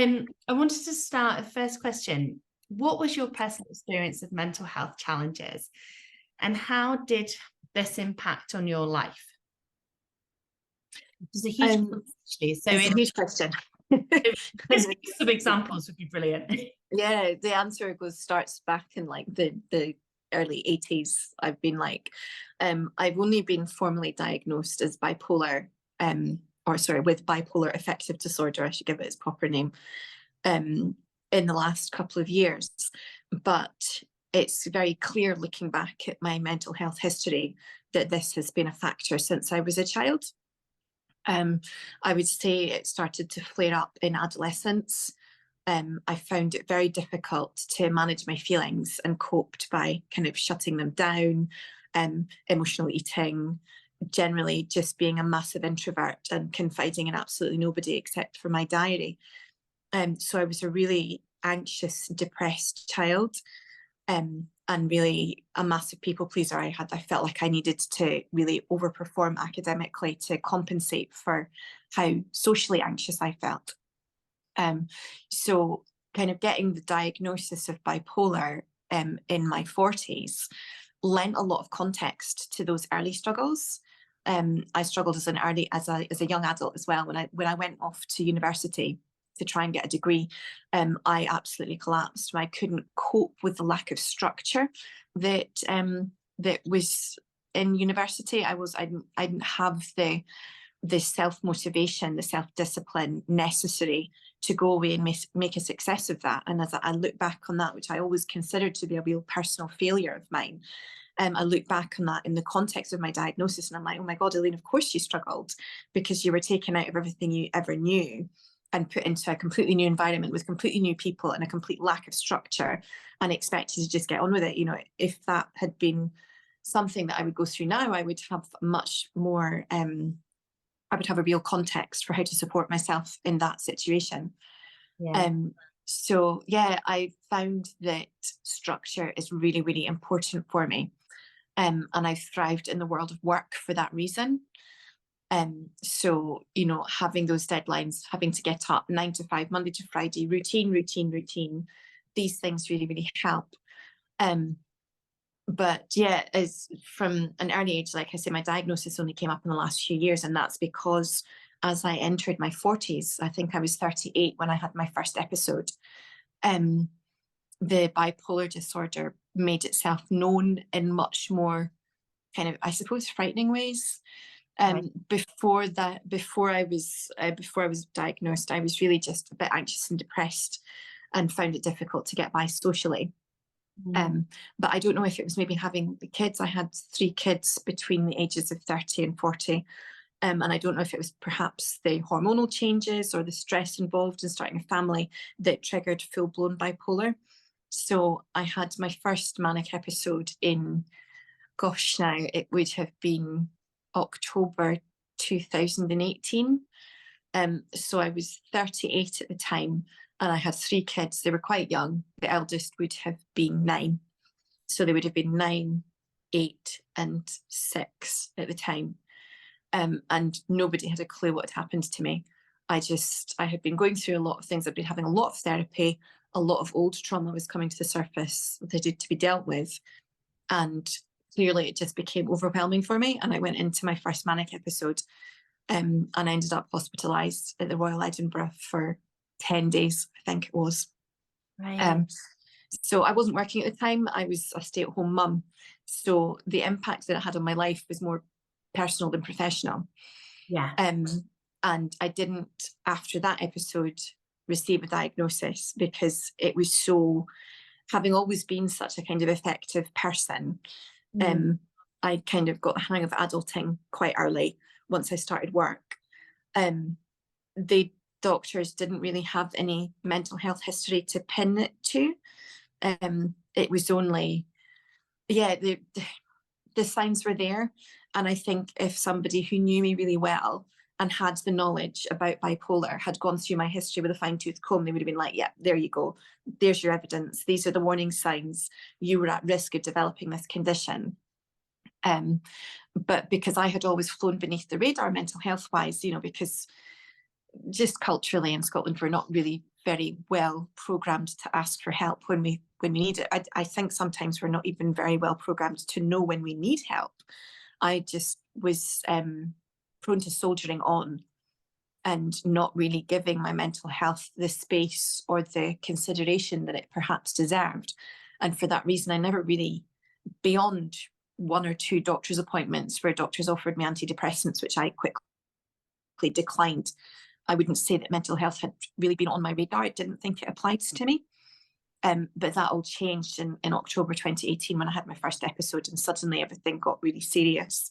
I wanted to start the first question. What was your personal experience of mental health challenges, and how did this impact on your life? It's a huge Um, question, actually. So, it's a huge question. just some examples would be brilliant. Yeah, the answer starts back in like the early 80s. I've only been formally diagnosed as bipolar, with bipolar affective disorder, I should give it its proper name, in the last couple of years. But it's very clear looking back at my mental health history that this has been a factor since I was a child. I would say it started to flare up in adolescence. I found it very difficult to manage my feelings and coped by kind of shutting them down, emotional eating, generally just being a massive introvert and confiding in absolutely nobody except for my diary. So I was a really anxious, depressed child, and really a massive people pleaser. I felt like I needed to really overperform academically to compensate for how socially anxious I felt. So kind of getting the diagnosis of bipolar in my 40s lent a lot of context to those early struggles. I struggled as a young adult as well. When I went off to university to try and get a degree, I absolutely collapsed. I couldn't cope with the lack of structure that was in university. I didn't have the self-motivation, the self-discipline necessary to go away and make a success of that. And as I look back on that, which I always considered to be a real personal failure of mine, I look back on that in the context of my diagnosis, and I'm like, oh my God, Elaine, of course you struggled, because you were taken out of everything you ever knew and put into a completely new environment with completely new people and a complete lack of structure, and expected to just get on with it. You know, if that had been something that I would go through now, I would have much more I would have a real context for how to support myself in that situation. Yeah. So yeah, I found that structure is really, really important for me. And I've thrived in the world of work for that reason. So, you know, having those deadlines, having to get up 9 to 5, Monday to Friday, routine, these things really, really help. But yeah, as from an early age, like I say, my diagnosis only came up in the last few years, and that's because as I entered my 40s, I think I was 38 when I had my first episode, the bipolar disorder made itself known in much more kind of, I suppose, frightening ways. Right. Before I was diagnosed, I was really just a bit anxious and depressed and found it difficult to get by socially. But I don't know if it was maybe having the kids. I had 3 kids between the ages of 30 and 40. And I don't know if it was perhaps the hormonal changes or the stress involved in starting a family that triggered full-blown bipolar. So I had my first manic episode in, gosh, now it would have been October 2018. So I was 38 at the time, and I had 3 kids. They were quite young. The eldest would have been 9. So they would have been 9, 8, and 6 at the time. And nobody had a clue what had happened to me. I had been going through a lot of things. I'd been having a lot of therapy. A lot of old trauma was coming to the surface that needed to be dealt with. And clearly it just became overwhelming for me. And I went into my first manic episode, and I ended up hospitalised at the Royal Edinburgh for 10 days, I think it was. Right. So I wasn't working at the time. I was a stay-at-home mum. So the impact that it had on my life was more personal than professional. Yeah. And I didn't, after that episode, receive a diagnosis because it was so, having always been such a kind of effective person, I kind of got the hang of adulting quite early once I started work. The doctors didn't really have any mental health history to pin it to. It was only, yeah, the signs were there. And I think if somebody who knew me really well and had the knowledge about bipolar had gone through my history with a fine-tooth comb, they would have been like, yeah, there you go. There's your evidence. These are the warning signs. You were at risk of developing this condition. But because I had always flown beneath the radar mental health wise, you know, because just culturally in Scotland, we're not really very well programmed to ask for help when we need it. I think sometimes we're not even very well programmed to know when we need help. I just was prone to soldiering on and not really giving my mental health the space or the consideration that it perhaps deserved. And for that reason, I never really, beyond 1 or 2 doctor's appointments where doctors offered me antidepressants, which I quickly declined, I wouldn't say that mental health had really been on my radar. I didn't think it applied to me. But that all changed in October 2018 when I had my first episode, and suddenly everything got really serious.